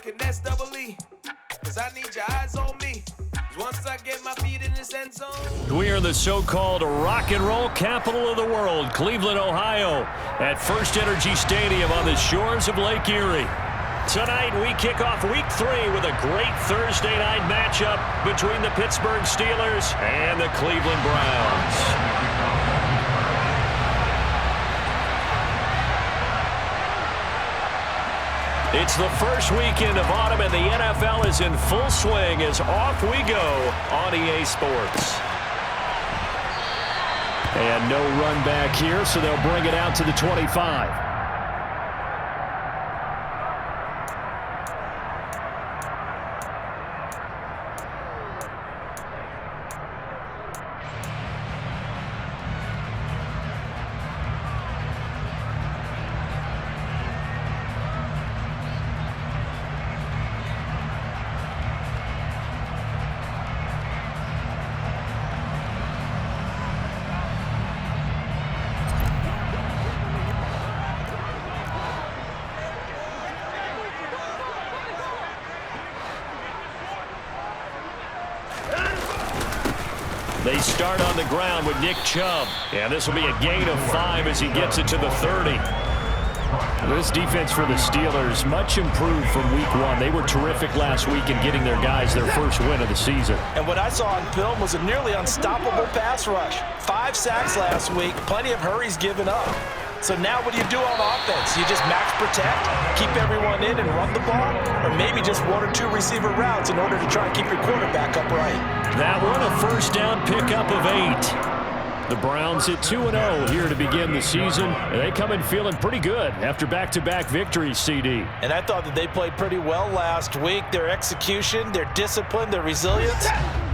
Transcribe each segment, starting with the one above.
talking that's double E. Cause I need your eyes on me. Once I get my feet in this end zone. We are in the so-called rock and roll capital of the world, Cleveland, Ohio, at First Energy Stadium on the shores of Lake Erie. Tonight, we kick off Week 3 with a great Thursday night matchup between the Pittsburgh Steelers and the Cleveland Browns. It's the first weekend of autumn, and the NFL is in full swing as off we go on EA Sports. And no run back here, so they'll bring it out to the 25. They start on the ground with Nick Chubb. And this will be a gain of 5 as he gets it to the 30. This defense for the Steelers, much improved from Week 1. They were terrific last week in getting their guys their first win of the season. And what I saw on film was a nearly unstoppable pass rush. 5 sacks last week, plenty of hurries given up. So now what do you do on offense? You just max protect, keep everyone in and run the ball, or maybe just 1 or 2 receiver routes in order to try and keep your quarterback upright. That one a first down pickup of 8. The Browns hit 2-0 here to begin the season, and they come in feeling pretty good after back-to-back victories, CD. And I thought that they played pretty well last week. Their execution, their discipline, their resilience,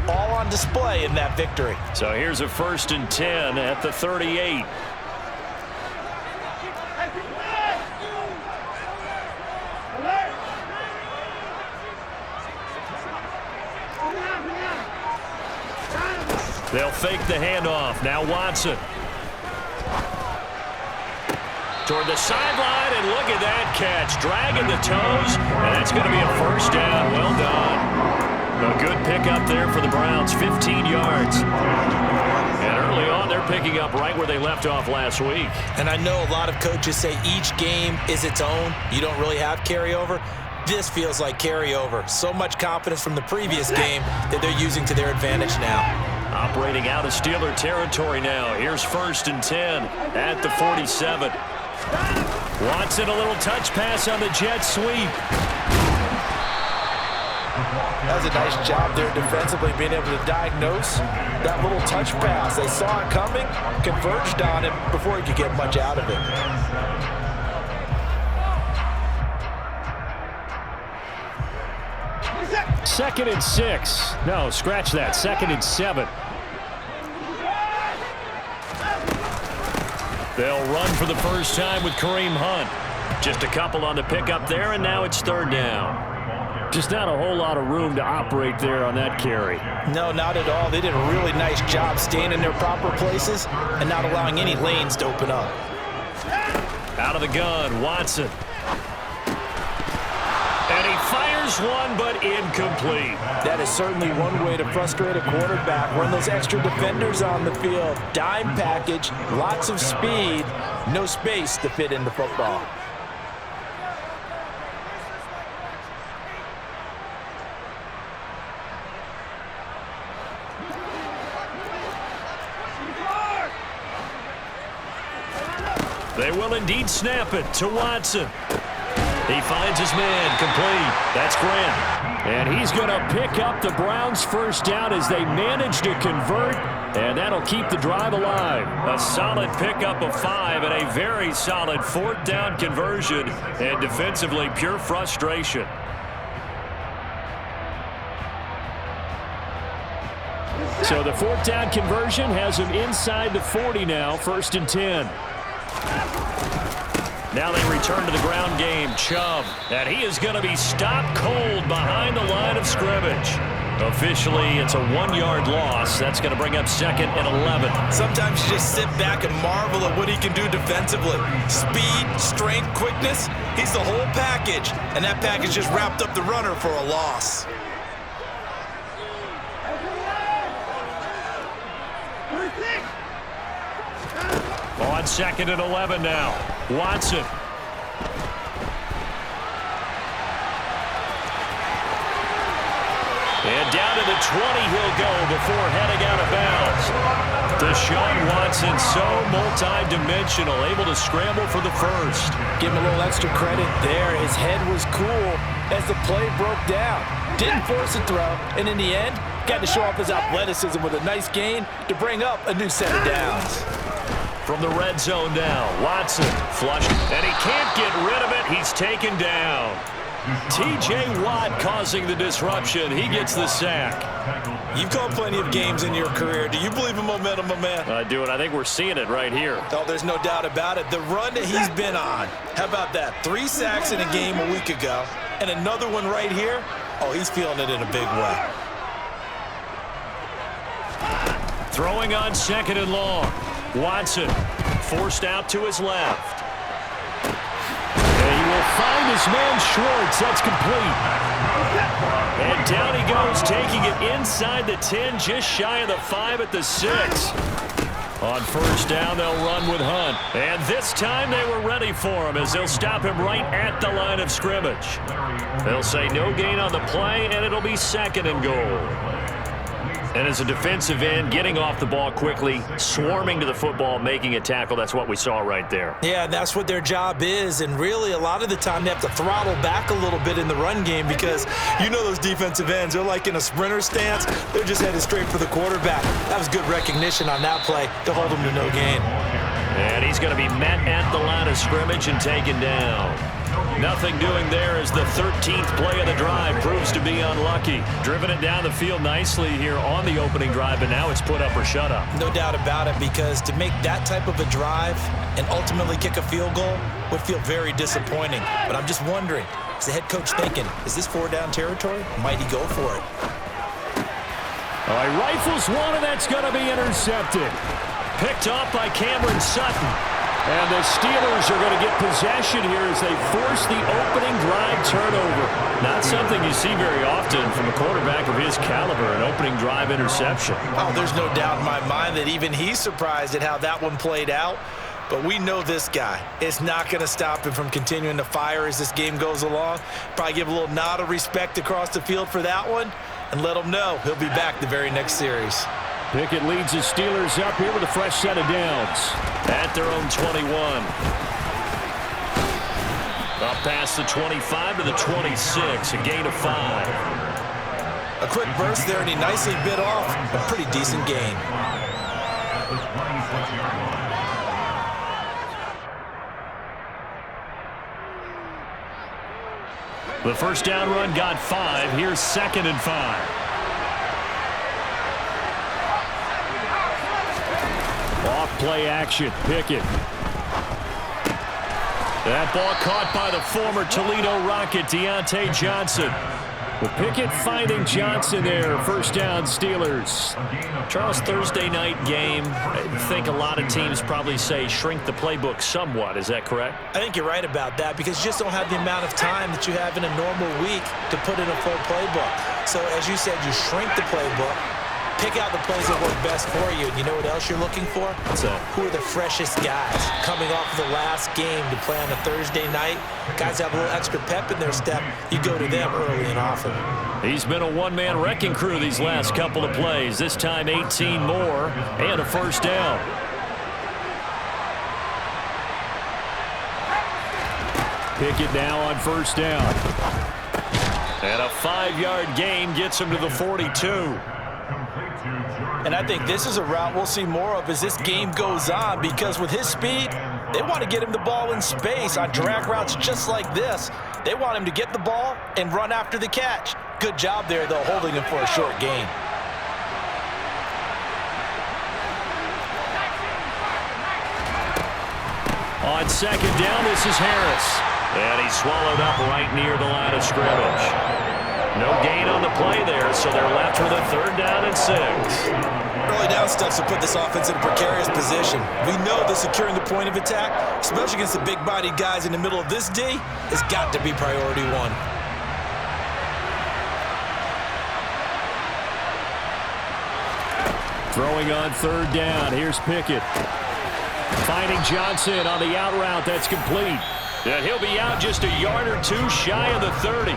all on display in that victory. So here's a 1st and 10 at the 38. They'll fake the handoff. Now Watson. Toward the sideline, and look at that catch. Dragging the toes, and that's going to be a first down. Well done. A good pickup there for the Browns, 15 yards. And early on, they're picking up right where they left off last week. And I know a lot of coaches say each game is its own. You don't really have carryover. This feels like carryover. So much confidence from the previous game that they're using to their advantage now. Operating out of Steeler territory now. Here's 1st and 10 at the 47. Watson, a little touch pass on the jet sweep. That was a nice job there defensively, being able to diagnose that little touch pass. They saw it coming, converged on it before he could get much out of it. Second and 6. No, scratch that. 2nd and 7. They'll run for the first time with Kareem Hunt. Just a couple on the pickup there, and now it's 3rd down. Just not a whole lot of room to operate there on that carry. No, not at all. They did a really nice job staying in their proper places and not allowing any lanes to open up. Out of the gun, Watson. And he fires one, but incomplete. That is certainly one way to frustrate a quarterback. Run those extra defenders on the field. Dime package, lots of speed, no space to fit in the football. They will indeed snap it to Watson. He finds his man, complete. That's Grant. And he's going to pick up the Browns' first down as they manage to convert, and that'll keep the drive alive. A solid pickup of 5 and a very solid 4th down conversion, and defensively pure frustration. So the 4th down conversion has him inside the 40 now, 1st and 10. Now they return to the ground game. Chubb, and he is going to be stopped cold behind the line of scrimmage. Officially, it's a 1-yard loss. That's going to bring up 2nd and 11. Sometimes you just sit back and marvel at what he can do defensively. Speed, strength, quickness, he's the whole package. And that package just wrapped up the runner for a loss. On 2nd and 11 now. Watson. And down to the 20 he'll go before heading out of bounds. Seaon Watson, so multi-dimensional, able to scramble for the first. Give him a little extra credit there. His head was cool as the play broke down. Didn't force a throw, and in the end, got to show off his athleticism with a nice gain to bring up a new set of downs. From the red zone now, Watson flushed, and he can't get rid of it. He's taken down. T.J. Watt causing the disruption. He gets the sack. You've called plenty of games in your career. Do you believe in momentum, my man? I do, and I think we're seeing it right here. Oh, there's no doubt about it. The run that he's been on. How about that? 3 sacks in a game a week ago, and another one right here. Oh, he's feeling it in a big way. Throwing on 2nd and long. Watson forced out to his left. And he will find his man Schwartz. That's complete. And down he goes, taking it inside the 10, just shy of the 5 at the 6. On 1st down, they'll run with Hunt. And this time they were ready for him as they'll stop him right at the line of scrimmage. They'll say no gain on the play, and it'll be 2nd and goal. And as a defensive end, getting off the ball quickly, swarming to the football, making a tackle, that's what we saw right there. Yeah, that's what their job is, and really a lot of the time they have to throttle back a little bit in the run game because you know those defensive ends, they're like in a sprinter stance. They're just headed straight for the quarterback. That was good recognition on that play to hold him to no gain. And he's going to be met at the line of scrimmage and taken down. Nothing doing there as the 13th play of the drive proves to be unlucky. Driven it down the field nicely here on the opening drive, but now it's put up or shut up. No doubt about it, because to make that type of a drive and ultimately kick a field goal would feel very disappointing. But I'm just wondering, is the head coach thinking, is this 4-down territory? Might he go for it? All right, rifles one, and that's going to be intercepted. Picked off by Cameron Sutton. And the Steelers are going to get possession here as they force the opening drive turnover. Not something you see very often from a quarterback of his caliber, an opening drive interception. Oh, there's no doubt in my mind that even he's surprised at how that one played out. But we know this guy. It's not going to stop him from continuing to fire as this game goes along. Probably give a little nod of respect across the field for that one and let him know he'll be back the very next series. Pickett leads the Steelers up here with a fresh set of downs at their own 21. Up past the 25 to the 26, a gain of 5. A quick burst there, and he nicely bit off a pretty decent gain. The first down run got 5. Here's 2nd and 5. Off-play action, Pickett. That ball caught by the former Toledo Rocket, Deontay Johnson. With Pickett finding Johnson there, first down Steelers. Charles, Thursday night game, I think a lot of teams probably say shrink the playbook somewhat. Is that correct? I think you're right about that because you just don't have the amount of time that you have in a normal week to put in a full playbook. So as you said, you shrink the playbook. Pick out the plays that work best for you. And you know what else you're looking for? What's that? Who are the freshest guys coming off the last game to play on a Thursday night? Guys have a little extra pep in their step. You go to them early and often. He's been a one-man wrecking crew these last couple of plays. This time 18 more and a first down. Pickett now on first down. And a 5-yard gain gets him to the 42. And I think this is a route we'll see more of as this game goes on because with his speed, they want to get him the ball in space on drag routes just like this. They want him to get the ball and run after the catch. Good job there, though, holding him for a short gain. On second down, this is Harris. And he's swallowed up right near the line of scrimmage. No gain on the play there, so they're left with a 3rd down and 6. Early down stuff to put this offense in a precarious position. We know that securing the point of attack, especially against the big-bodied guys in the middle of this D, has got to be priority 1. Throwing on 3rd down. Here's Pickett. Finding Johnson on the out route. That's complete. And he'll be out just a yard or 2 shy of the 30.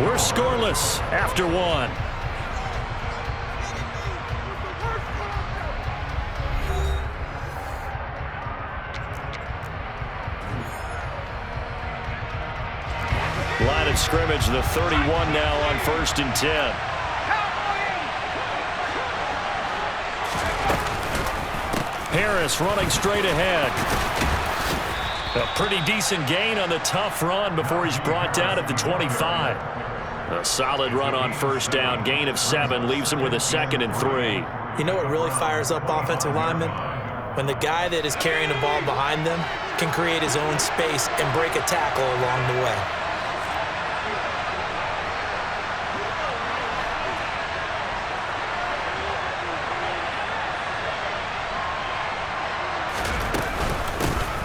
We're scoreless after 1. Line of scrimmage, the 31 now on 1st and 10. Harris running straight ahead. A pretty decent gain on the tough run before he's brought down at the 25. A solid run on 1st down. Gain of 7 leaves him with a 2nd and 3. You know what really fires up offensive linemen? When the guy that is carrying the ball behind them can create his own space and break a tackle along the way.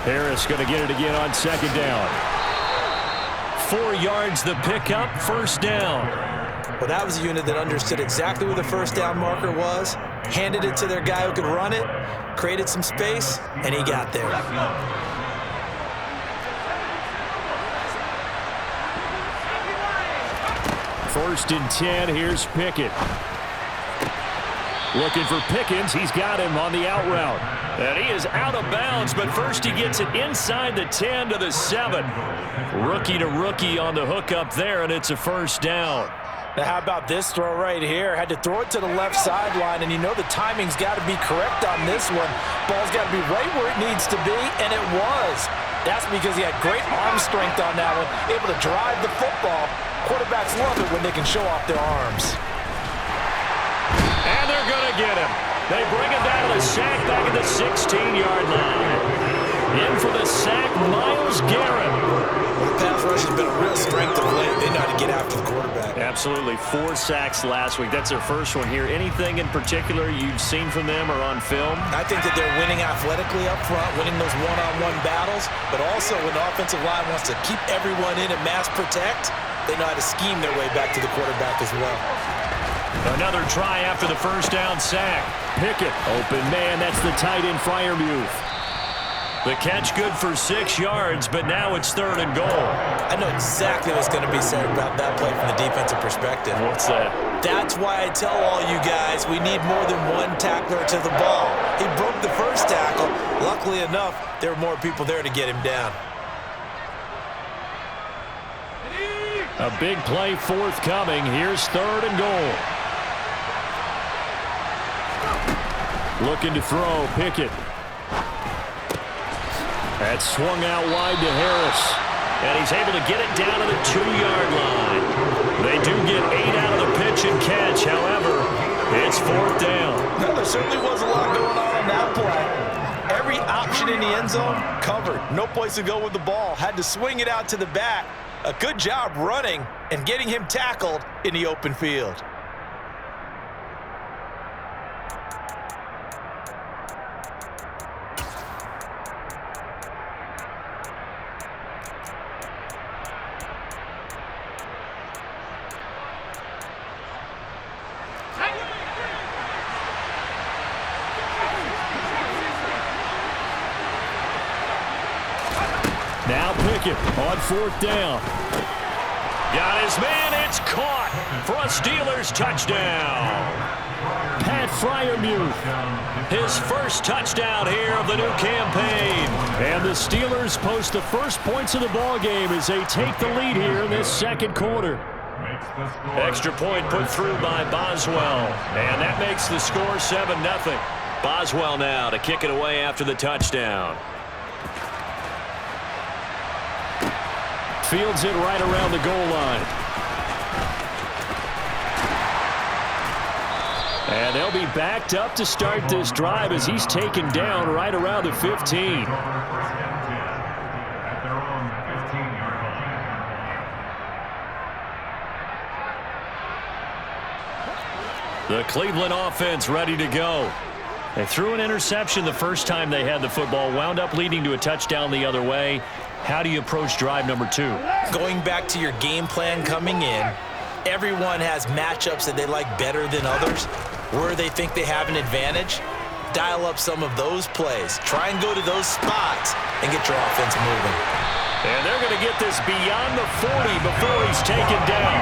Harris going to get it again on 2nd down. 4 yards the pickup, 1st down. Well, that was a unit that understood exactly where the 1st down marker was, handed it to their guy who could run it, created some space, and he got there. 1st and 10, here's Pickett. Looking for Pickens. He's got him on the out route. And he is out of bounds, but first he gets it inside the 10 to the 7. Rookie to rookie on the hookup there, and it's a 1st down. Now, how about this throw right here? Had to throw it to the left sideline, and you know the timing's got to be correct on this one. Ball's got to be right where it needs to be, and it was. That's because he had great arm strength on that one, able to drive the football. Quarterbacks love it when they can show off their arms. And they're going to get him. They bring him down to the sack back at the 16-yard line. In for the sack, Myles Garrett. Well, the pass rush has been a real strength of late. They know how to get after the quarterback. Absolutely. 4 sacks last week. That's their first one here. Anything in particular you've seen from them or on film? I think that they're winning athletically up front, winning those one-on-one battles, but also when the offensive line wants to keep everyone in and mass protect, they know how to scheme their way back to the quarterback as well. Another try after the 1st down sack. Pickett, open man, that's the tight end Freiermuth. The catch good for 6 yards, but now it's 3rd and goal. I know exactly what's going to be said about that play from the defensive perspective. What's that? That's why I tell all you guys we need more than one tackler to the ball. He broke the first tackle. Luckily enough, there were more people there to get him down. A big play forthcoming. Here's 3rd and goal. Looking to throw, Pickett. That's swung out wide to Harris. And he's able to get it down to the 2-yard line. They do get 8 out of the pitch and catch. However, it's 4th down. No, there certainly was a lot going on that play. Every option in the end zone covered. No place to go with the ball. Had to swing it out to the back. A good job running and getting him tackled in the open field. Now Pickett on 4th down. Got his man, it's caught for a Steelers touchdown. Pat Freiermuth, his first touchdown here of the new campaign. And the Steelers post the first points of the ball game as they take the lead here in this 2nd quarter. Extra point put through by Boswell. And that makes the score 7-0. Boswell now to kick it away after the touchdown. Fields it right around the goal line. And they'll be backed up to start this drive as he's taken down right around the 15. The Cleveland offense ready to go. They threw an interception the first time they had the football, wound up leading to a touchdown the other way. How do you approach drive number 2? Going back to your game plan coming in, everyone has matchups that they like better than others. Where they think they have an advantage, dial up some of those plays. Try and go to those spots and get your offense moving. And they're going to get this beyond the 40 before he's taken down.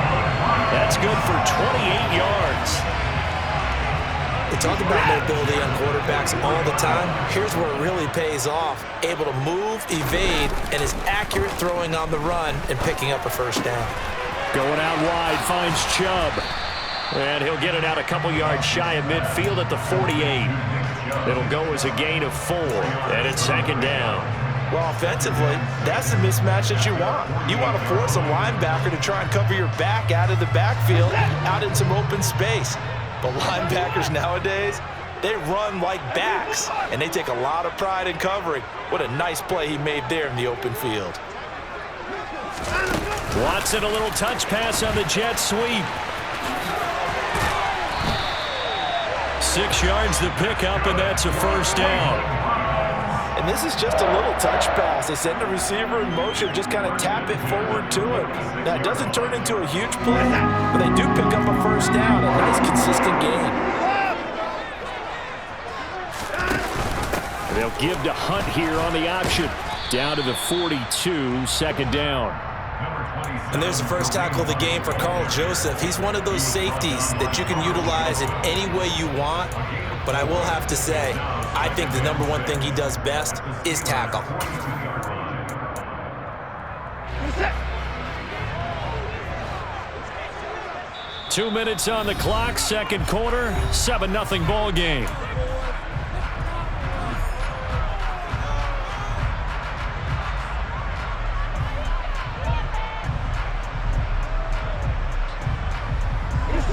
That's good for 28 yards. They talk about mobility on quarterbacks all the time. Here's where it really pays off. Able to move, evade, and is accurate throwing on the run and picking up a first down. Going out wide, finds Chubb. And he'll get it out a couple yards shy of midfield at the 48. It'll go as a gain of 4, and it's second down. Well, offensively, that's the mismatch that you want. You want to force a linebacker to try and cover your back out of the backfield, out in some open space. But linebackers nowadays, they run like backs, and they take a lot of pride in covering. What a nice play he made there in the open field. Watson, a little touch pass on the jet sweep. 6 yards to pick up, and that's a first down. And this is just a little touch pass. They send the receiver in motion, just kind of tap it forward to him. Now, it doesn't turn into a huge play, but they do pick up a first down, a nice, consistent gain. They'll give to Hunt here on the option. Down to the 42, second down. And there's the first tackle of the game for Carl Joseph. He's one of those safeties that you can utilize in any way you want. But I will have to say, I think the number one thing he does best is tackle. Two minutes on the clock, second quarter, 7-0 ball game.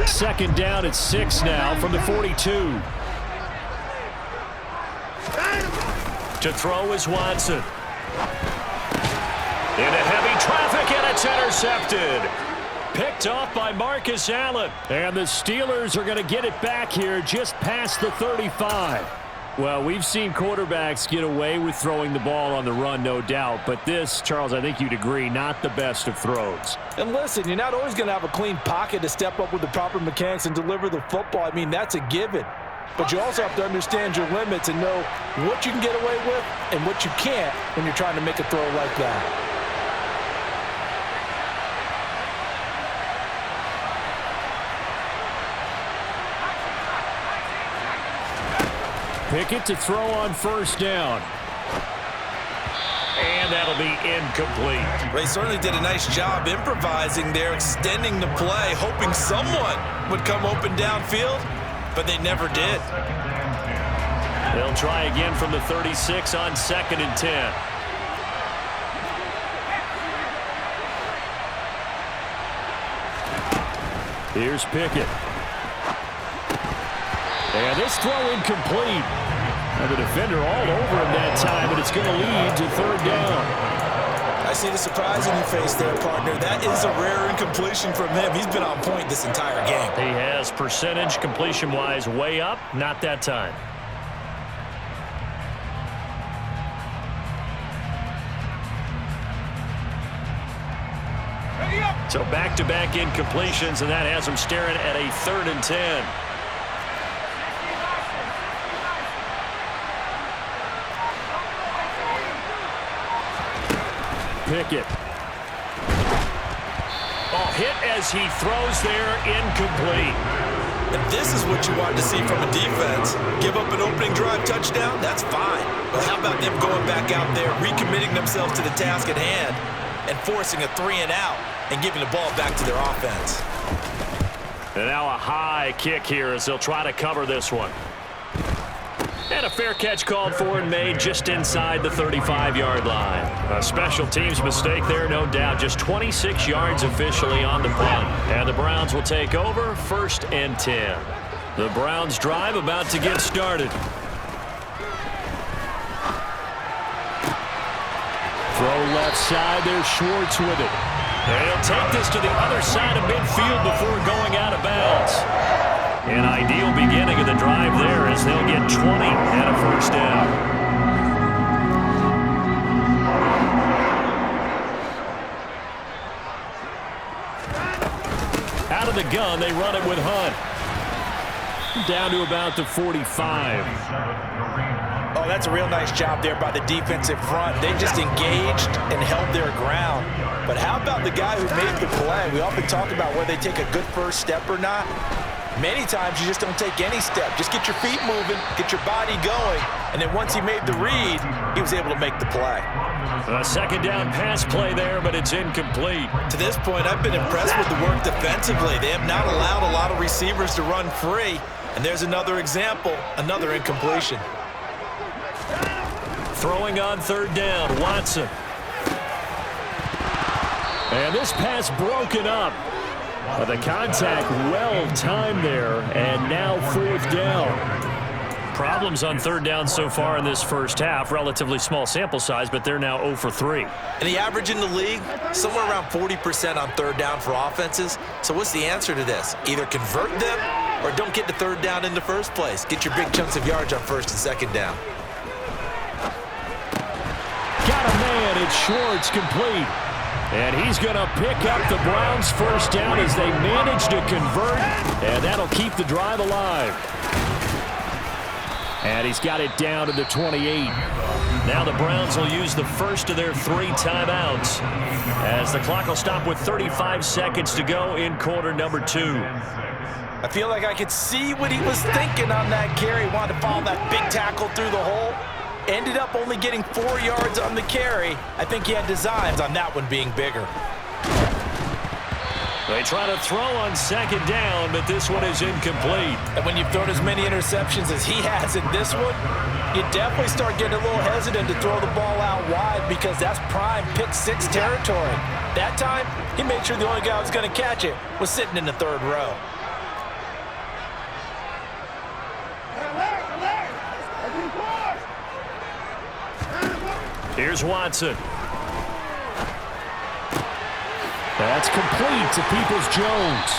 Second down at 6 now from the 42. To throw is Watson. Into heavy traffic, and it's intercepted. Picked off by Marcus Allen. And the Steelers are going to get it back here just past the 35. Well, we've seen quarterbacks get away with throwing the ball on the run, no doubt. But this, Charles, I think you'd agree, not the best of throws. And listen, you're not always going to have a clean pocket to step up with the proper mechanics and deliver the football. I mean, that's a given. But you also have to understand your limits and know what you can get away with and what you can't when you're trying to make a throw like that. Pickett to throw on first down. And that'll be incomplete. They certainly did a nice job improvising there, extending the play, hoping someone would come open downfield, but they never did. They'll try again from the 36 on 2nd and 10. Here's Pickett. And this throw incomplete. And the defender all over him that time, and it's going to lead to third down. I see the surprise in your face there, partner. That is a rare incompletion from him. He's been on point this entire game. He has percentage completion-wise way up, not that time. So back-to-back incompletions, and that has him staring at a 3rd and 10. Pickett. Oh, hit as he throws there, incomplete. And this is what you want to see from a defense. Give up an opening drive touchdown, that's fine. But how about them going back out there, recommitting themselves to the task at hand, and forcing a 3-and-out and giving the ball back to their offense. And now a high kick here as they'll try to cover this one. And a fair catch called for and made just inside the 35-yard line. A special teams mistake there, no doubt. Just 26 yards officially on the punt. And the Browns will take over, 1st and 10. The Browns drive about to get started. Throw left side, there's Schwartz with it. And he'll take this to the other side of midfield before going out of bounds. An ideal beginning of the drive there as they'll get 20 and a first down. Out of the gun, they run it with Hunt. Down to about the 45. Oh, that's a real nice job there by the defensive front. They just engaged and held their ground. But how about the guy who made the play? We often talk about whether they take a good first step or not. Many times you just don't take any step. Just get your feet moving, get your body going, and then once he made the read, he was able to make the play. A second down pass play there, but it's incomplete. To this point, I've been impressed with the work defensively. They have not allowed a lot of receivers to run free. And there's another example, another incompletion. Throwing on third down, Watson. And this pass broken up. The contact well timed there, and now fourth down. Problems on third down so far in this first half. Relatively small sample size, but they're now 0 for 3. And the average in the league, somewhere around 40% on third down for offenses. So what's the answer to this? Either convert them or don't get to third down in the first place. Get your big chunks of yards on first and second down. Got a man, it's Schwartz, complete. And he's going to pick up the Browns' first down as they manage to convert, and that'll keep the drive alive. And he's got it down to the 28. Now the Browns will use the first of their 3 timeouts as the clock will stop with 35 seconds to go in quarter number 2. I feel like I could see what he was thinking on that carry. He wanted to follow that big tackle through the hole. Ended up only getting 4 yards on the carry. I think he had designs on that one being bigger. They try to throw on second down, but this one is incomplete. And when you've thrown as many interceptions as he has in this one, you definitely start getting a little hesitant to throw the ball out wide because that's prime pick 6 territory. That time, he made sure the only guy who was going to catch it was sitting in the third row. Here's Watson. That's complete to Peoples-Jones.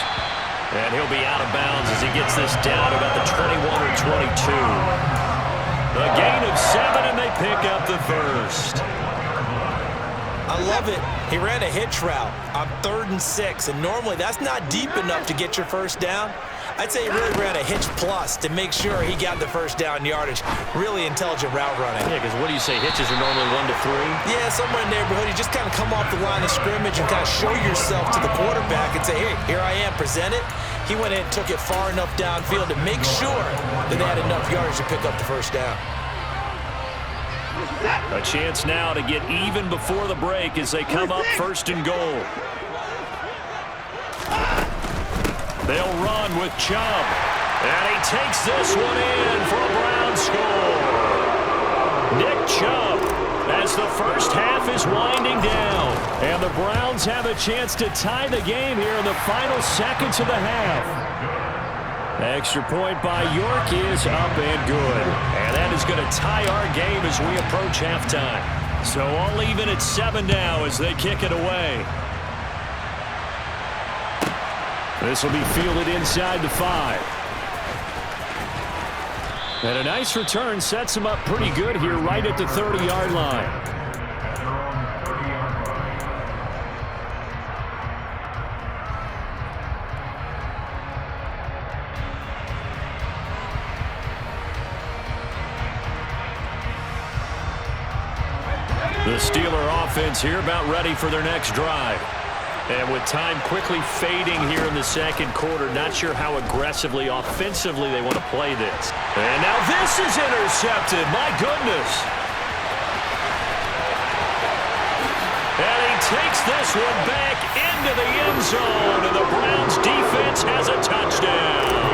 And he'll be out of bounds as he gets this down to about the 21 or 22. A gain of 7, and they pick up the first. I love it. He ran a hitch route on 3rd and 6, and normally that's not deep enough to get your first down. I'd say he really ran a hitch plus to make sure he got the first down yardage. Really intelligent route running. Yeah, because what do you say, hitches are normally 1 to 3? Yeah, somewhere in the neighborhood. You just kind of come off the line of scrimmage and kind of show yourself to the quarterback and say, hey, here I am, present it. He went in and took it far enough downfield to make sure that they had enough yardage to pick up the first down. A chance now to get even before the break as they come up 1st and goal. They'll run with Chubb. And he takes this one in for a Brown score. Nick Chubb as the first half is winding down. And the Browns have a chance to tie the game here in the final seconds of the half. Extra point by York is up and good. And that is going to tie our game as we approach halftime. So all even at 7 now as they kick it away. This will be fielded inside the 5. And a nice return sets him up pretty good here right at the 30-yard line. The Steeler offense here about ready for their next drive. And with time quickly fading here in the second quarter, not sure how aggressively, offensively they want to play this. And now this is intercepted. My goodness. And he takes this one back into the end zone, and the Browns defense has a touchdown.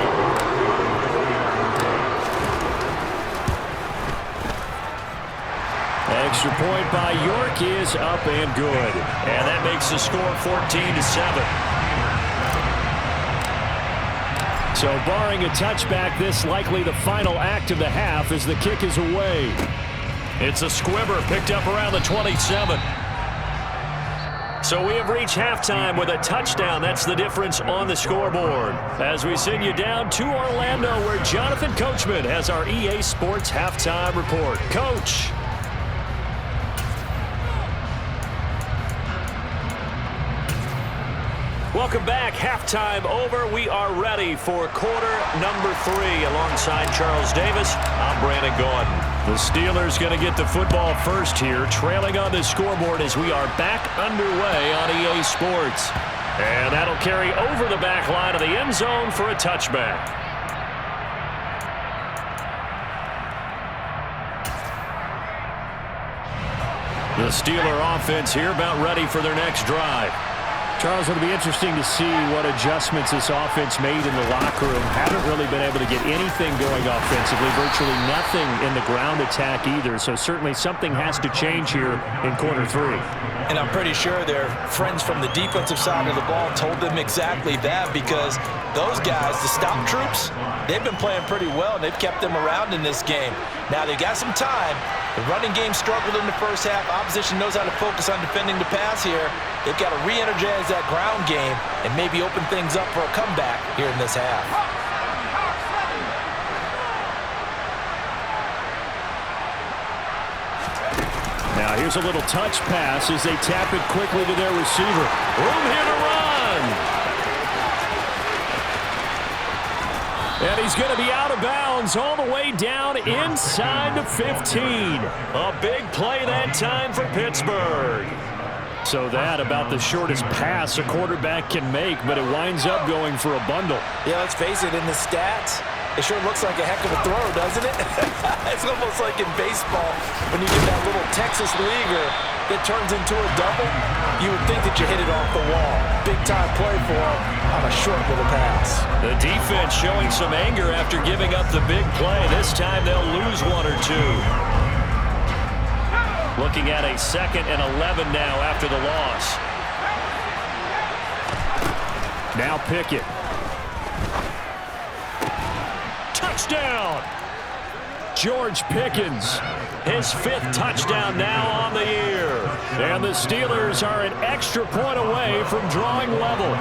Extra point by York is up and good. And that makes the score 14-7. So barring a touchback, this likely the final act of the half as the kick is away. It's a squibber picked up around the 27. So we have reached halftime with a touchdown. That's the difference on the scoreboard. As we send you down to Orlando, where Jonathan Coachman has our EA Sports halftime report. Coach. Welcome back. Halftime over. We are ready for quarter number 3. Alongside Charles Davis, I'm Brandon Gordon. The Steelers going to get the football first here, trailing on the scoreboard as we are back underway on EA Sports. And that'll carry over the back line of the end zone for a touchback. The Steeler offense here about ready for their next drive. Charles, it'll be interesting to see what adjustments this offense made in the locker room. Haven't really been able to get anything going offensively, virtually nothing in the ground attack either. So certainly something has to change here in quarter 3. And I'm pretty sure their friends from the defensive side of the ball told them exactly that, because those guys, the stop troops, they've been playing pretty well, and they've kept them around in this game. Now they've got some time. The running game struggled in the first half. Opposition knows how to focus on defending the pass here. They've got to re-energize that ground game and maybe open things up for a comeback here in this half. Now here's a little touch pass as they tap it quickly to their receiver. Room here to run. And he's going to be out of bounds all the way down inside the 15. A big play that time for Pittsburgh. So that about the shortest pass a quarterback can make, but it winds up going for a bundle. Yeah, let's face it, in the stats, it sure looks like a heck of a throw, doesn't it? It's almost like in baseball when you get that little Texas leaguer that turns into a double. You would think that you hit it off the wall. Big-time play for him on a short little pass. The defense showing some anger after giving up the big play. This time they'll lose 1 or 2. Looking at a 2nd and 11 now after the loss. Now Pickett. Touchdown! George Pickens, his 5th touchdown now on the year. And the Steelers are an extra point away from drawing level.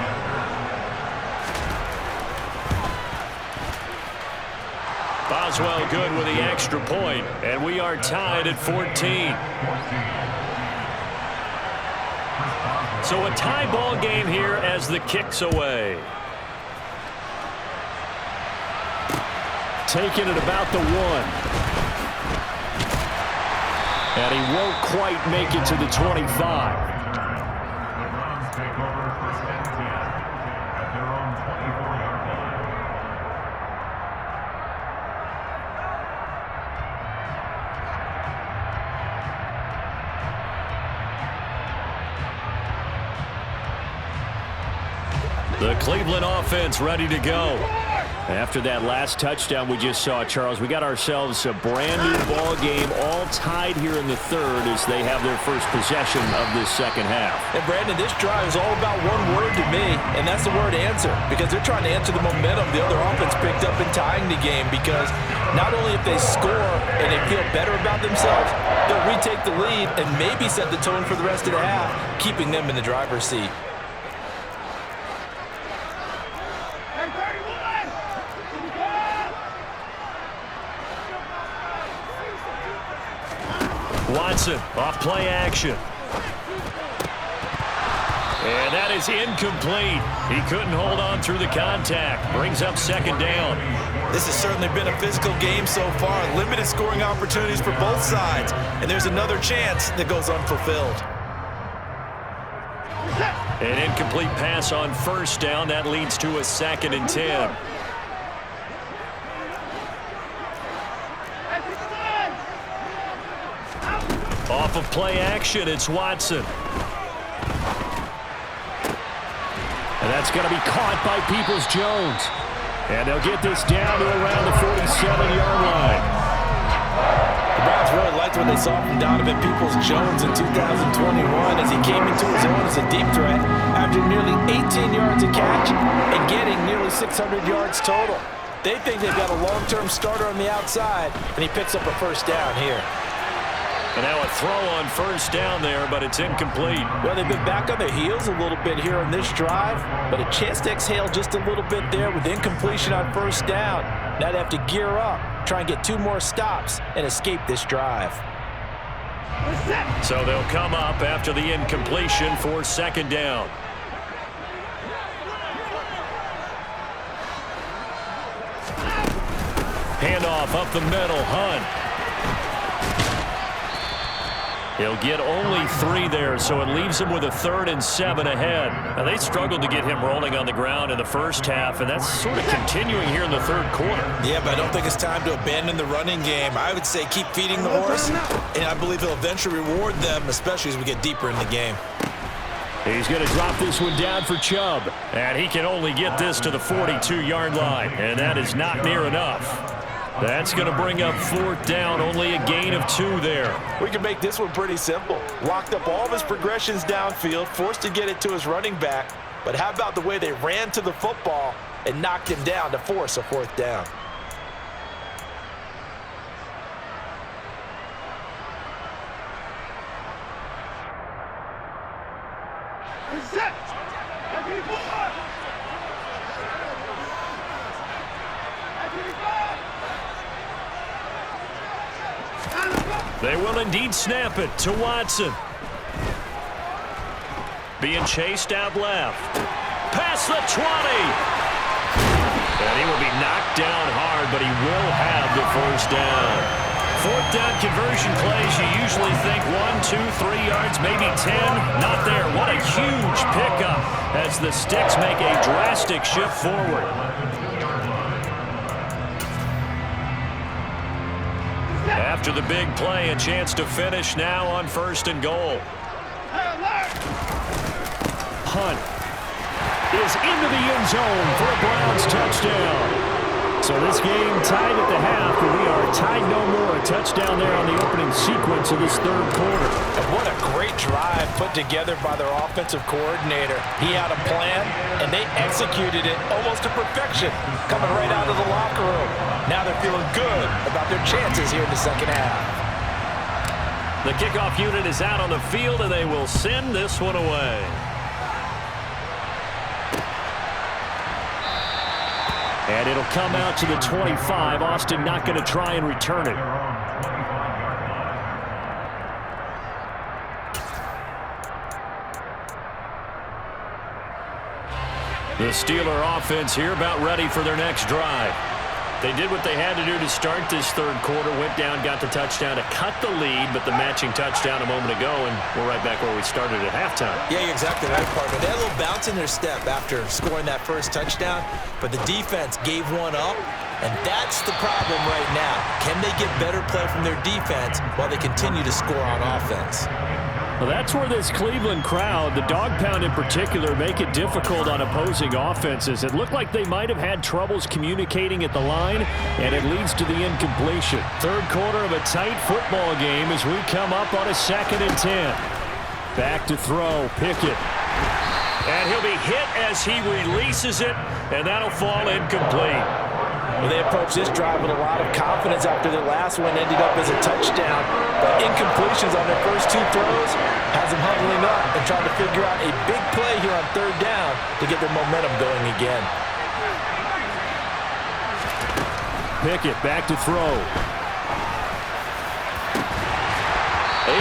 Boswell good with the extra point, and we are tied at 14. So a tie ball game here as the kick's away. Taking it about the 1. And he won't quite make it to the 25. The Cleveland offense ready to go. After that last touchdown we just saw, Charles, we got ourselves a brand new ball game, all tied here in the 3rd as they have their first possession of this 2nd half. And Brandon, this drive is all about one word to me, and that's the word answer, because they're trying to answer the momentum the other offense picked up in tying the game, because not only if they score and they feel better about themselves, they'll retake the lead and maybe set the tone for the rest of the half, keeping them in the driver's seat. Watson off play action. And that is incomplete. He couldn't hold on through the contact. Brings up 2nd down. This has certainly been a physical game so far. Limited scoring opportunities for both sides. And there's another chance that goes unfulfilled. An incomplete pass on 1st down. That leads to a 2nd and 10. Off of play action, it's Watson. And that's going to be caught by Peoples-Jones. And they'll get this down to around the 47-yard line. The Browns really liked what they saw from Donovan Peoples-Jones in 2021 as he came into his own as a deep threat, averaging nearly 18 yards a catch and getting nearly 600 yards total. They think they've got a long-term starter on the outside, and he picks up a 1st down here. And now a throw on first down there, but it's incomplete. Well, they've been back on their heels a little bit here on this drive, but a chance to exhale just a little bit there with incompletion on first down. Now they have to gear up, try and get 2 more stops, and escape this drive. So they'll come up after the incompletion for second down. Handoff up the middle, Hunt. He'll get only 3 there, so it leaves him with a 3rd and 7 ahead. Now, they struggled to get him rolling on the ground in the first half, and that's sort of continuing here in the third quarter. Yeah, but I don't think it's time to abandon the running game. I would say keep feeding the horse, and I believe he'll eventually reward them, especially as we get deeper in the game. He's going to drop this one down for Chubb, and he can only get this to the 42-yard line, and that is not near enough. That's going to bring up 4th down, only a gain of 2 there. We can make this one pretty simple. Locked up all of his progressions downfield, forced to get it to his running back. But how about the way they ran to the football and knocked him down to force a 4th down? They will indeed snap it to Watson. Being chased out left. Past the 20. And he will be knocked down hard, but he will have the first down. 4th down conversion plays, you usually think 1, 2, 3 yards, maybe 10. Not there. What a huge pickup as the Sticks make a drastic shift forward. After the big play, a chance to finish now on 1st and goal. Hunt is into the end zone for a Browns touchdown. So this game tied at the half, but we are tied no more. A touchdown there on the opening sequence of this third quarter. And what a great drive put together by their offensive coordinator. He had a plan, and they executed it almost to perfection, coming right out of the locker room. Now they're feeling good about their chances here in the second half. The kickoff unit is out on the field, and they will send this one away. And it'll come out to the 25. Austin not going to try and return it. The Steeler offense here about ready for their next drive. They did what they had to do to start this third quarter, went down, got the touchdown to cut the lead, but the matching touchdown a moment ago, and we're right back where we started at halftime. Yeah, you're exactly right, partner. They had a little bounce in their step after scoring that first touchdown, but the defense gave one up, and that's the problem right now. Can they get better play from their defense while they continue to score on offense? Well, that's where this Cleveland crowd, the dog pound in particular, make it difficult on opposing offenses. It looked like they might have had troubles communicating at the line, and it leads to the incompletion. Third quarter of a tight football game as we come up on a 2nd and 10. Back to throw, Pickett. And he'll be hit as he releases it, and that'll fall incomplete. Well, they approached this drive with a lot of confidence after their last one ended up as a touchdown. But incompletions on their first 2 throws has them huddling up and trying to figure out a big play here on 3rd down to get their momentum going again. Pickett back to throw.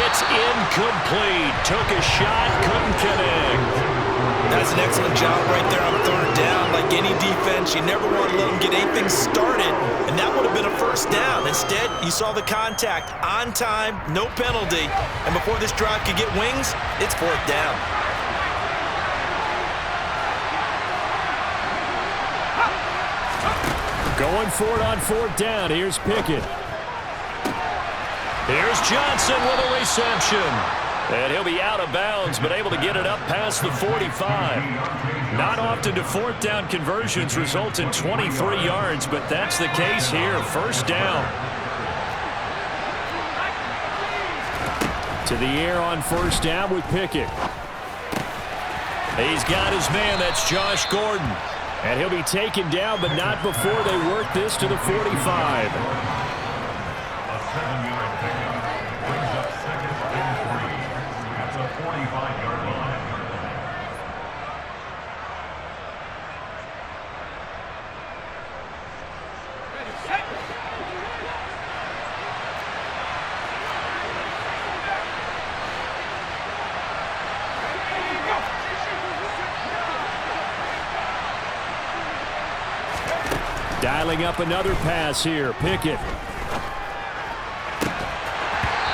It's incomplete. Took a shot, couldn't connect. That's an excellent job right there on 3rd down. Like any defense, you never want to let them get anything started, and that would have been a first down. Instead, you saw the contact on time, no penalty, and before this drive could get wings, it's 4th down. Going for it on 4th down. Here's Pickett. Here's Johnson with a reception. And he'll be out of bounds, but able to get it up past the 45. Not often do 4th down conversions result in 23 yards, but that's the case here. 1st down. To the air on 1st down with Pickett. He's got his man. That's Josh Gordon. And he'll be taken down, but not before they work this to the 45. 25-yard line. Dialing up another pass here. Pickett.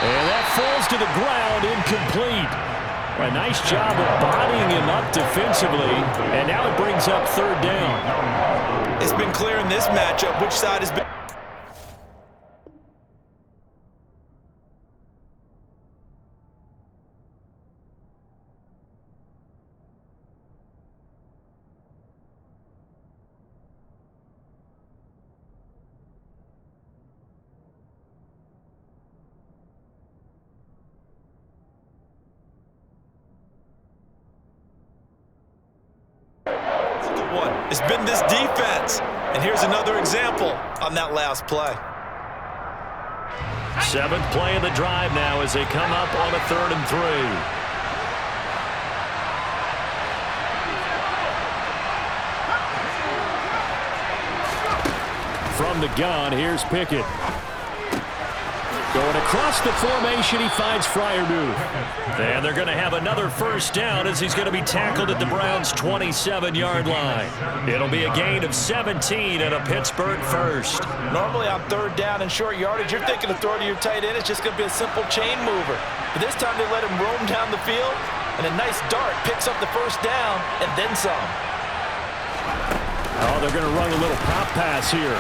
And that falls to the ground, incomplete. A nice job of bodying him up defensively, and now it brings up third down. It's been clear in this matchup which side has been. It's been this defense. And here's another example on that last play. 7th play of the drive now as they come up on a 3rd and 3. From the gun, here's Pickett. Going across the formation, he finds Freiermuth. And they're going to have another first down as he's going to be tackled at the Browns' 27-yard line. It'll be a gain of 17 and a Pittsburgh first. Normally on 3rd down and short yardage, you're thinking of throwing to your tight end. It's just going to be a simple chain mover. But this time they let him roam down the field, and a nice dart picks up the first down and then some. Oh, they're going to run a little pop pass here.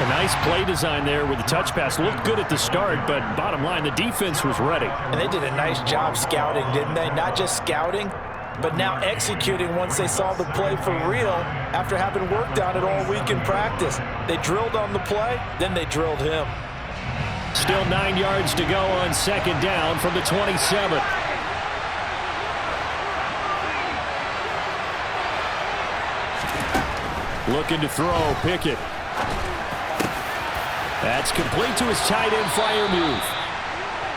A nice play design there with the touch pass. Looked good at the start, but bottom line, the defense was ready. And they did a nice job scouting, didn't they? Not just scouting, but now executing once they saw the play for real after having worked on it all week in practice. They drilled on the play, then they drilled him. Still 9 yards to go on 2nd down from the 27. Looking to throw, Pickett. That's complete to his tight end, Freiermuth.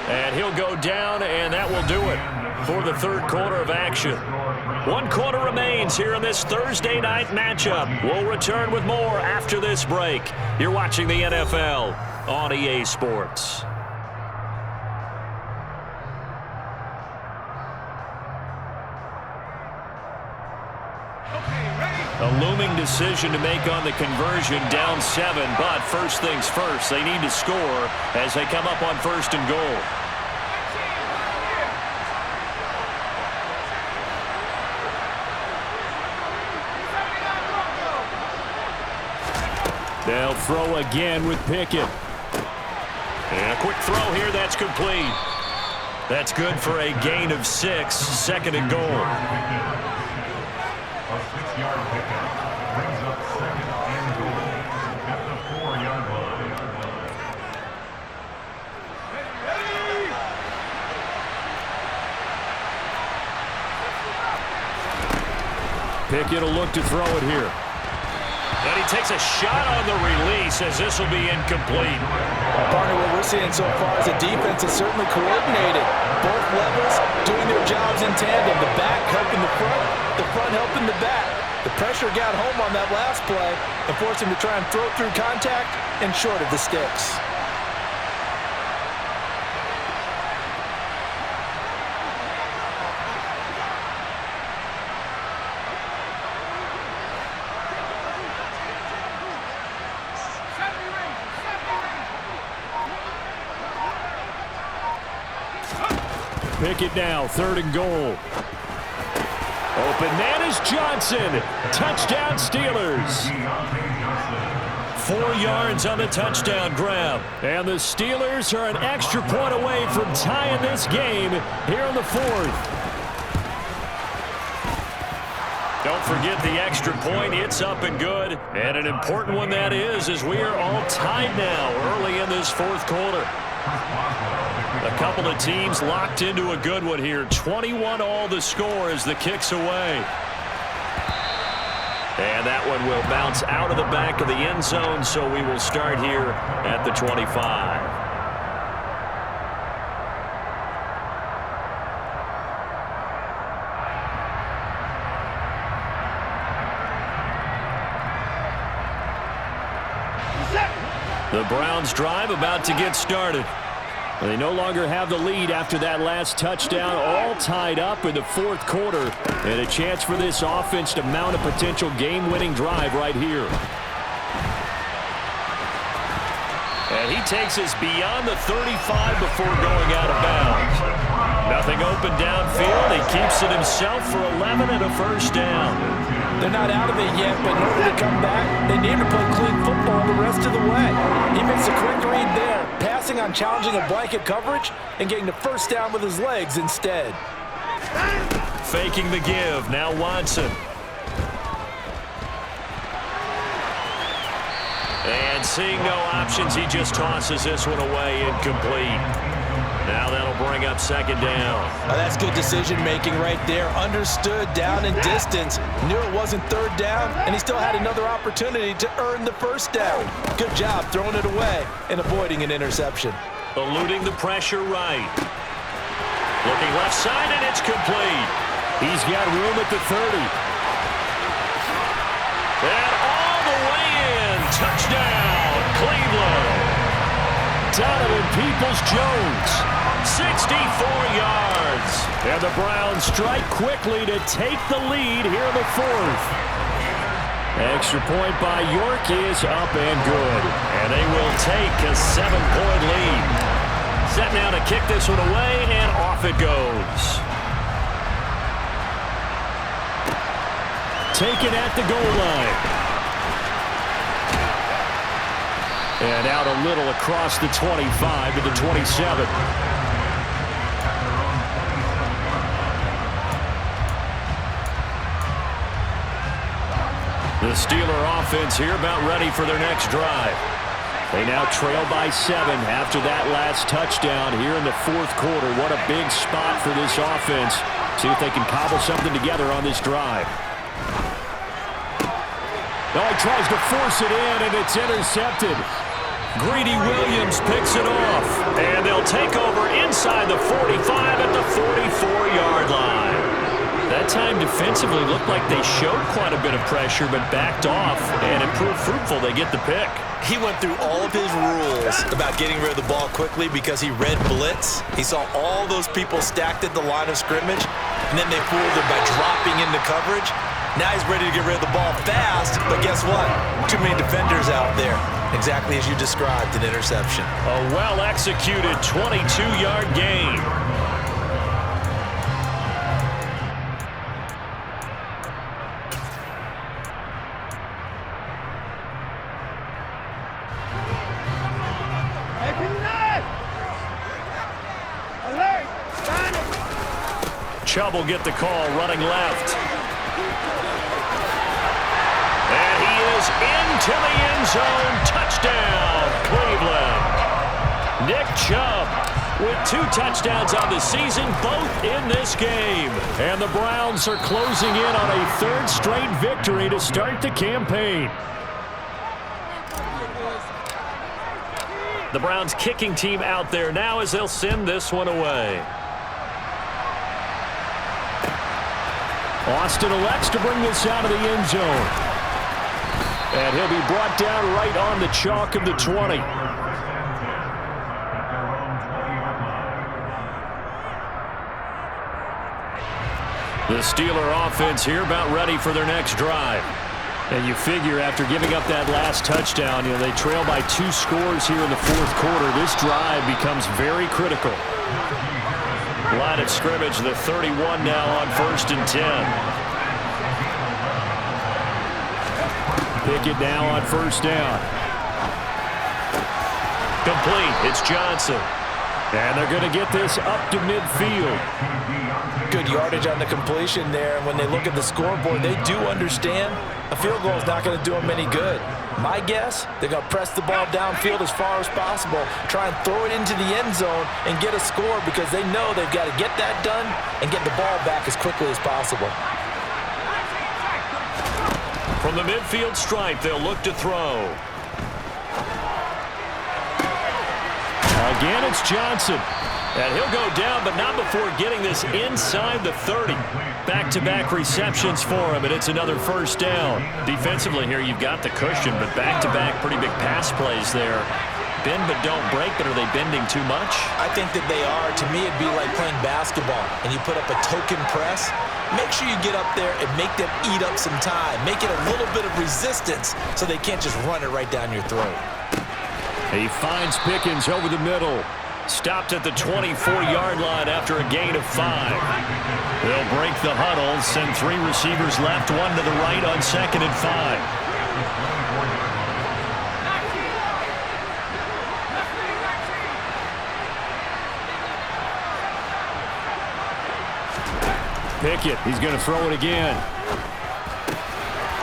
And he'll go down, and that will do it for the 3rd quarter of action. 1 quarter remains here in this Thursday night matchup. We'll return with more after this break. You're watching the NFL on EA Sports. A looming decision to make on the conversion, down 7, but first things first, they need to score as they come up on 1st and goal. They'll throw again with Pickett. And a quick throw here, that's complete. That's good for a gain of 6, 2nd and goal. A 6-yard pickup brings up 2nd and goal at the 4-yard line. Pickett will look to throw it here. And he takes a shot on the release as this will be incomplete. Partner, what we're seeing so far is the defense is certainly coordinated. Both levels doing their jobs in tandem. The back helping the front helping the back. The pressure got home on that last play and forced him to try and throw through contact and short of the sticks. Pickett now, 3rd and goal. Open man is Johnson. Touchdown Steelers. 4 yards on the touchdown grab. And the Steelers are an extra point away from tying this game here in the 4th. Don't forget the extra point. It's up and good. And an important one that is, as we are all tied now early in this 4th quarter. A couple of teams locked into a good one here. 21-all the score as the kick's away. And that one will bounce out of the back of the end zone, so we will start here at the 25. Browns drive about to get started. They no longer have the lead after that last touchdown, all tied up in the fourth quarter, and a chance for this offense to mount a potential game-winning drive right here. And he takes us beyond the 35 before going out of bounds. Nothing open downfield. He keeps it himself for 11 and a first down. They're not out of it yet, but in order to come back, they need to play clean football the rest of the way. He makes a quick read there, passing on challenging a blanket coverage and getting the first down with his legs instead. Faking the give. Now Watson. And seeing no options, he just tosses this one away, incomplete. Now that'll bring up second down. Oh, that's good decision-making right there. Understood down and distance. Knew it wasn't third down, and he still had another opportunity to earn the first down. Good job throwing it away and avoiding an interception. Eluding the pressure right. Looking left side, and it's complete. He's got room at the 30. And all the way in. Touchdown, Cleveland. Donovan Peoples-Jones, 64 yards. And the Browns strike quickly to take the lead here in the fourth. Extra point by York is up and good. And they will take a 7-point lead. Set now to kick this one away, and off it goes. Taken at the goal line. And out a little across the 25 to the 27. The Steeler offense here about ready for their next drive. They now trail by 7 after that last touchdown here in the fourth quarter. What a big spot for this offense. See if they can cobble something together on this drive. Oh, he tries to force it in, and it's intercepted. Greedy Williams picks it off, and they'll take over inside the 45 at the 44-yard line. That time defensively looked like they showed quite a bit of pressure, but backed off and improved fruitful. They get the pick. He went through all of his rules about getting rid of the ball quickly because he read blitz. He saw all those people stacked at the line of scrimmage, and then they fooled him by dropping into coverage. Now he's ready to get rid of the ball fast, but guess what? Too many defenders out there. Exactly as you described, an interception. A well-executed 22-yard gain. Chubb will get the call running left. And he is into the end zone. Touchdown, Cleveland. Nick Chubb with 2 touchdowns on the season, both in this game. And the Browns are closing in on a 3rd straight victory to start the campaign. The Browns kicking team out there now as they'll send this one away. Austin elects to bring this out of the end zone. And he'll be brought down right on the chalk of the 20. The Steeler offense here about ready for their next drive. And you figure after giving up that last touchdown, they trail by 2 scores here in the fourth quarter. This drive becomes very critical. Line of scrimmage, the 31 now on 1st and 10. Pick it now on 1st down. Complete. It's Johnson. And they're going to get this up to midfield. Good yardage on the completion there. And when they look at the scoreboard, they do understand a field goal is not going to do them any good. My guess, they're going to press the ball downfield as far as possible, try and throw it into the end zone and get a score because they know they've got to get that done and get the ball back as quickly as possible. From the midfield stripe, they'll look to throw. Again, it's Johnson. And he'll go down, but not before getting this inside the 30. Back-to-back receptions for him, and it's another 1st down. Defensively here, you've got the cushion, but back-to-back pretty big pass plays there. bend but don't break, but are they bending too much? I think that they are. To me, it'd be like playing basketball, and you put up a token press. Make sure you get up there and make them eat up some time. Make it a little bit of resistance so they can't just run it right down your throat. He finds Pickens over the middle. Stopped at the 24-yard line after a gain of 5. They'll break the huddle, send 3 receivers left, 1 to the right on 2nd and 5. Pickett, he's going to throw it again.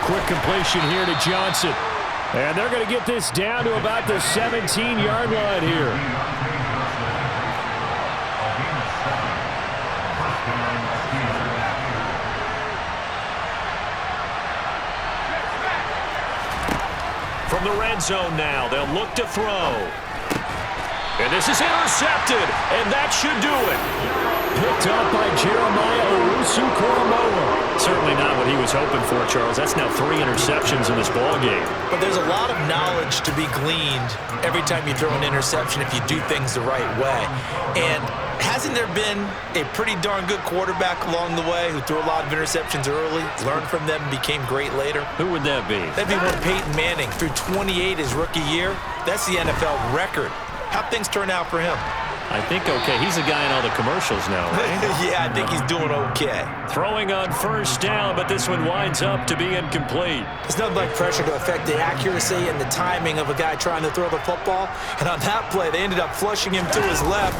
Quick completion here to Johnson. And they're going to get this down to about the 17-yard line here. From the red zone now, they'll look to throw. And this is intercepted, and that should do it. Picked up by Jeremiah Owusu-Koramoah. Certainly not what he was hoping for, Charles. That's now 3 interceptions in this ballgame. But there's a lot of knowledge to be gleaned every time you throw an interception if you do things the right way. And hasn't there been a pretty darn good quarterback along the way who threw a lot of interceptions early, learned from them, and became great later? Who would that be? That'd be one Peyton Manning. Threw 28 his rookie year. That's the NFL record. How'd things turn out for him? I think okay. He's the guy in all the commercials now, right? Yeah, I think he's doing okay. Throwing on first down, but this one winds up to be incomplete. It's nothing like pressure to affect the accuracy and the timing of a guy trying to throw the football. And on that play, they ended up flushing him to his left,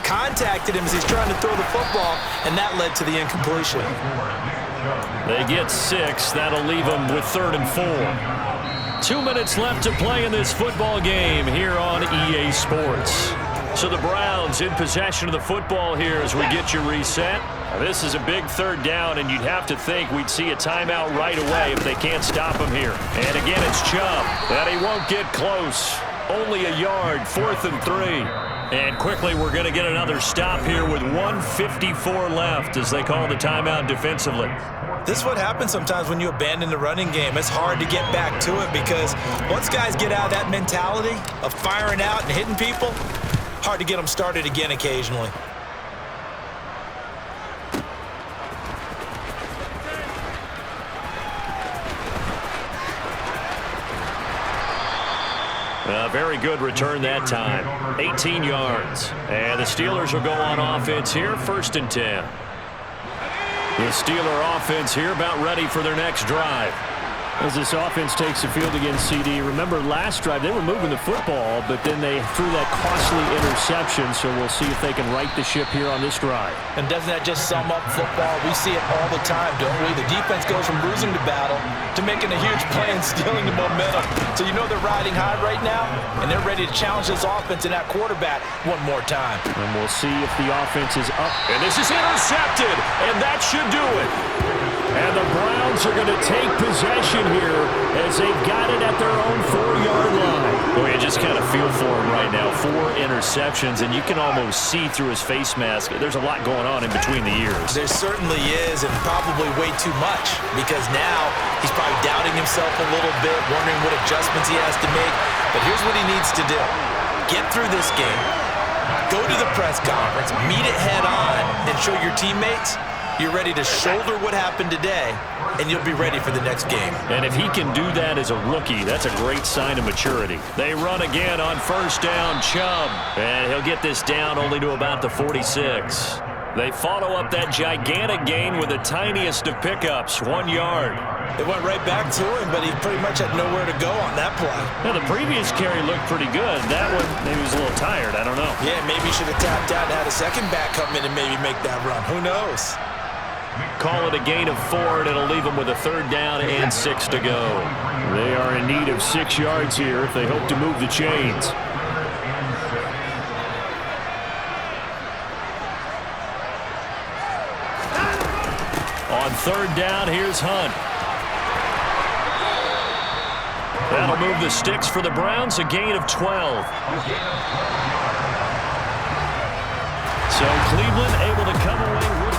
contacted him as he's trying to throw the football, and that led to the incompletion. They get 6. That'll leave them with 3rd and 4. 2 minutes left to play in this football game here on EA Sports. So the Browns in possession of the football here as we get you reset. Now, this is a big 3rd down, and you'd have to think we'd see a timeout right away if they can't stop him here. And again, it's Chubb. And he won't get close. Only a yard, 4th and 3. And quickly, we're going to get another stop here with 1:54 left as they call the timeout defensively. This is what happens sometimes when you abandon the running game. It's hard to get back to it because once guys get out of that mentality of firing out and hitting people, hard to get them started again occasionally. Very good return that time. 18 yards. And the Steelers will go on offense here, 1st and 10. The Steeler offense here about ready for their next drive. As this offense takes the field against CD, remember last drive they were moving the football, but then they threw that costly interception, so we'll see if they can right the ship here on this drive. And doesn't that just sum up football? We see it all the time, don't we? The defense goes from losing the battle to making a huge play and stealing the momentum. So you know they're riding high right now, and they're ready to challenge this offense and that quarterback one more time. And we'll see if the offense is up. And this is intercepted, and that should do it. And the Browns are going to take possession here as they've got it at their own 4-yard line. Boy, you just kind of feel for him right now. 4 interceptions, and you can almost see through his face mask. There's a lot going on in between the ears. There certainly is, and probably way too much, because now he's probably doubting himself a little bit, wondering what adjustments he has to make. But here's what he needs to do. Get through this game, go to the press conference, meet it head on, and show your teammates you're ready to shoulder what happened today, and you'll be ready for the next game. And if he can do that as a rookie, that's a great sign of maturity. They run again on first down, Chubb. And he'll get this down only to about the 46. They follow up that gigantic gain with the tiniest of pickups, 1 yard. It went right back to him, but he pretty much had nowhere to go on that play. Now, the previous carry looked pretty good. That one, maybe he was a little tired. I don't know. Yeah, maybe he should have tapped out and had a second back come in and maybe make that run. Who knows? Call it a gain of 4, and it'll leave them with a 3rd down and 6 to go. They are in need of 6 yards here if they hope to move the chains. On 3rd down, here's Hunt. That'll move the sticks for the Browns, a gain of 12. So Cleveland able to come away with